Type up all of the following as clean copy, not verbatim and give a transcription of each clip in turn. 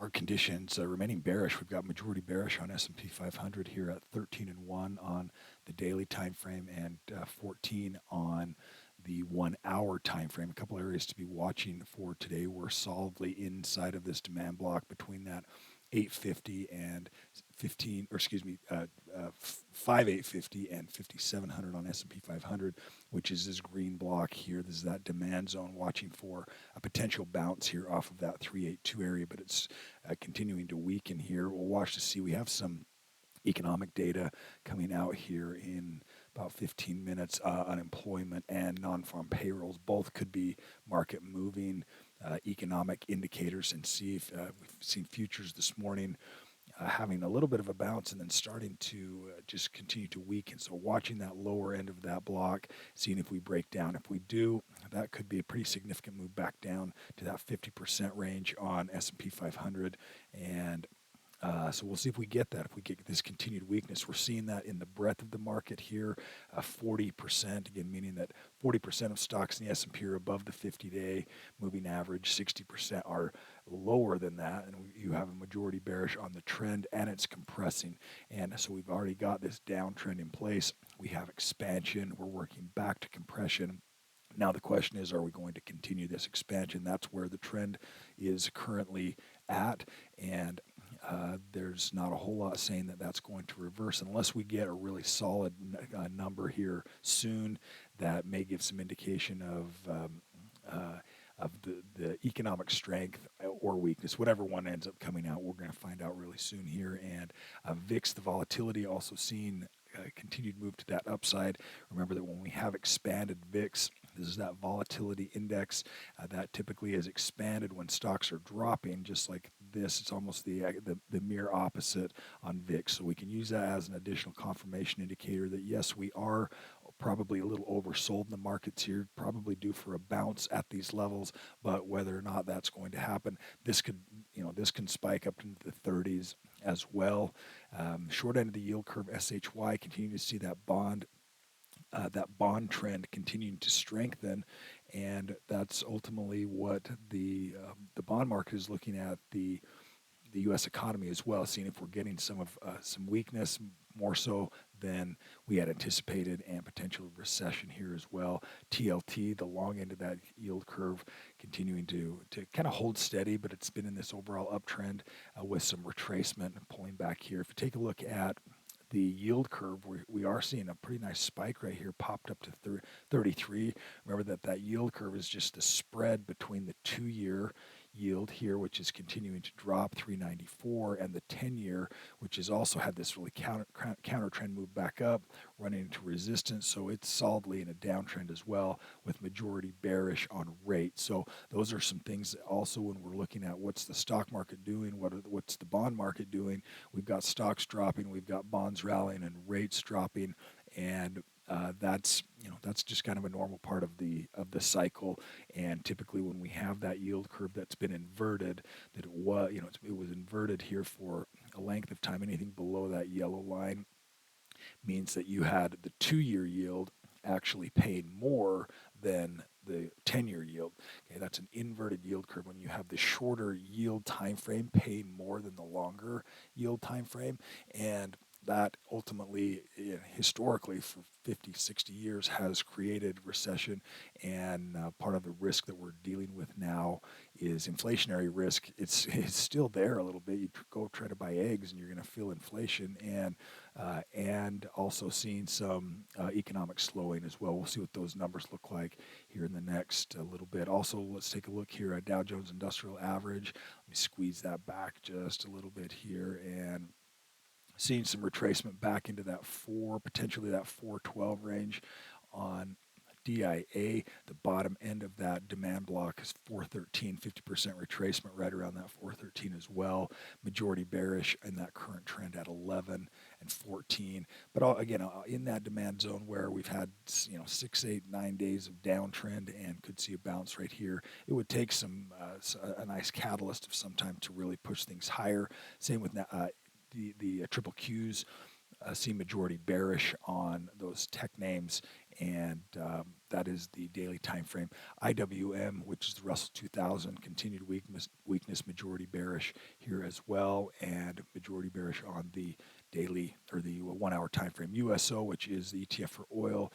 Our conditions remaining bearish. We've got majority bearish on S&P 500 here at 13 and 1 on the daily time frame and 14 on the 1 hour time frame. A couple areas to be watching for today. We're solidly inside of this demand block between that 850 and 15, or excuse me, 5850 and 5700 on S&P 500, which is this green block here. This is that demand zone, watching for a potential bounce here off of that 382 area, but it's continuing to weaken here. We'll watch to see. We have some economic data coming out here in about 15 minutes. Unemployment and non-farm payrolls both could be market moving economic indicators, and see if we've seen futures this morning having a little bit of a bounce and then starting to just continue to weaken. So watching that lower end of that block, seeing if we break down. If we do, that could be a pretty significant move back down to that 50% range on S&P 500. And so we'll see if we get that, if we get this continued weakness. We're seeing that in the breadth of the market here, 40%, again, meaning that 40% of stocks in the S&P are above the 50-day moving average, 60% are lower than that, and you have a majority bearish on the trend, and it's compressing. And so we've already got this downtrend in place. We have expansion. We're working back to compression. Now the question is, are we going to continue this expansion? That's where the trend is currently at, and there's not a whole lot saying that that's going to reverse unless we get a really solid number here soon that may give some indication of the economic strength or weakness. Whatever one ends up coming out, we're going to find out really soon here. And VIX, the volatility, also seeing continued move to that upside. Remember that when we have expanded VIX, this is that volatility index that typically is expanded when stocks are dropping, just like this. It's almost the mere opposite on VIX. So we can use that as an additional confirmation indicator that yes, we are probably a little oversold in the markets here, probably due for a bounce at these levels, but whether or not that's going to happen, this can spike up into the 30s as well. Short end of the yield curve, SHY, continue to see that bond trend continuing to strengthen, and that's ultimately what the bond market is looking at the U.S. economy as well, seeing if we're getting some weakness, more so than we had anticipated, and potential recession here as well. TLT, the long end of that yield curve, continuing to kind of hold steady, but it's been in this overall uptrend with some retracement and pulling back here. If you take a look at the yield curve, we are seeing a pretty nice spike right here, popped up to 33. Remember that yield curve is just the spread between the 2-year yield here, which is continuing to drop, 394, and the 10-year, which has also had this really counter trend move back up, running into resistance. So it's solidly in a downtrend as well, with majority bearish on rates. So those are some things that also, when we're looking at what's the stock market doing, what's the bond market doing, we've got stocks dropping, we've got bonds rallying, and rates dropping, and that's just kind of a normal part of the cycle. And typically, when we have that yield curve that's been inverted, that it was inverted here for a length of time. Anything below that yellow line means that you had the 2-year yield actually paying more than the 10-year yield. Okay, that's an inverted yield curve when you have the shorter yield time frame paying more than the longer yield time frame. And that ultimately, historically, for 50, 60 years, has created recession. And part of the risk that we're dealing with now is inflationary risk. It's still there a little bit. You go try to buy eggs and you're going to feel inflation, and also seeing some economic slowing as well. We'll see what those numbers look like here in the next little bit. Also, let's take a look here at Dow Jones Industrial Average. Let me squeeze that back just a little bit here, and seeing some retracement back into that potentially that 412 range on DIA. The bottom end of that demand block is 413, 50% retracement right around that 413 as well. Majority bearish in that current trend at 11 and 14. But again, in that demand zone where we've had 6, 8, 9 days of downtrend and could see a bounce right here, it would take a nice catalyst of some time to really push things higher. Same with the triple Qs. See majority bearish on those tech names, and that is the daily time frame. IWM, which is the Russell 2000, continued weakness, majority bearish here as well, and majority bearish on the daily or the 1 hour time frame. USO, which is the ETF for oil,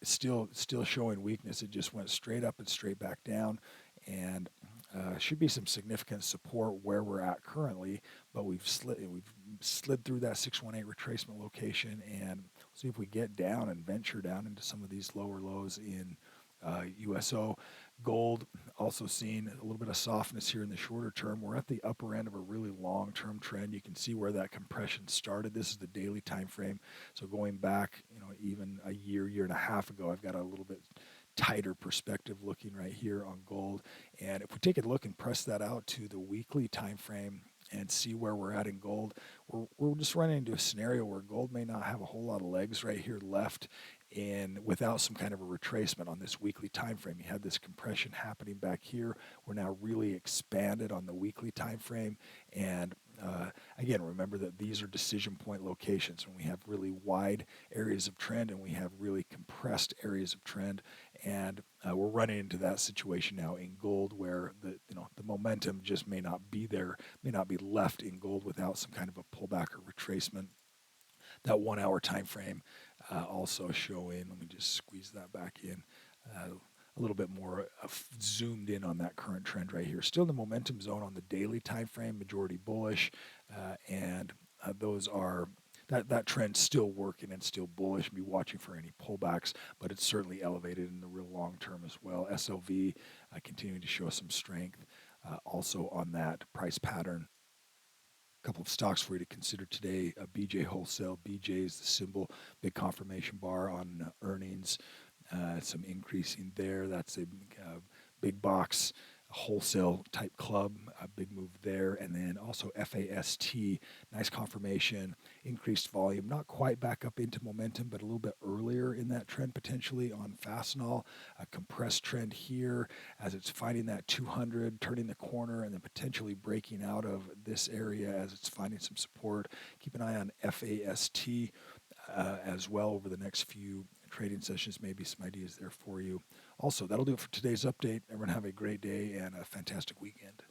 still showing weakness. It just went straight up and straight back down, and should be some significant support where we're at currently, but we've slid through that 618 retracement location, and see if we get down and venture down into some of these lower lows in USO. Gold also seeing a little bit of softness here in the shorter term. We're at the upper end of a really long-term trend. You can see where that compression started. This is the daily time frame. So going back, even a year and a half ago, I've got a little bit tighter perspective looking right here on gold. And if we take a look and press that out to the weekly time frame and see where we're at in gold, we're just running into a scenario where gold may not have a whole lot of legs right here left, and without some kind of a retracement on this weekly time frame. You had this compression happening back here. We're now really expanded on the weekly time frame, and again, remember that these are decision point locations when we have really wide areas of trend and we have really compressed areas of trend, and we're running into that situation now in gold where the momentum just may not be there, may not be left in gold without some kind of a pullback or retracement. That 1 hour time frame also showing. Let me just squeeze that back in. A little bit more zoomed in on that current trend right here. Still in the momentum zone on the daily time frame, majority bullish, and those are that trend's still working and still bullish. Be watching for any pullbacks, but it's certainly elevated in the real long term as well. SLV continuing to show some strength also on that price pattern. A couple of stocks for you to consider today. BJ Wholesale. BJ is the symbol, big confirmation bar on earnings. Some increasing there. That's a big box wholesale type club, a big move there. And then also FAST, nice confirmation, increased volume, not quite back up into momentum, but a little bit earlier in that trend potentially on Fastenal. A compressed trend here as it's finding that 200, turning the corner, and then potentially breaking out of this area as it's finding some support. Keep an eye on FAST as well over the next few trading sessions, maybe some ideas there for you. Also, that'll do it for today's update. Everyone have a great day and a fantastic weekend.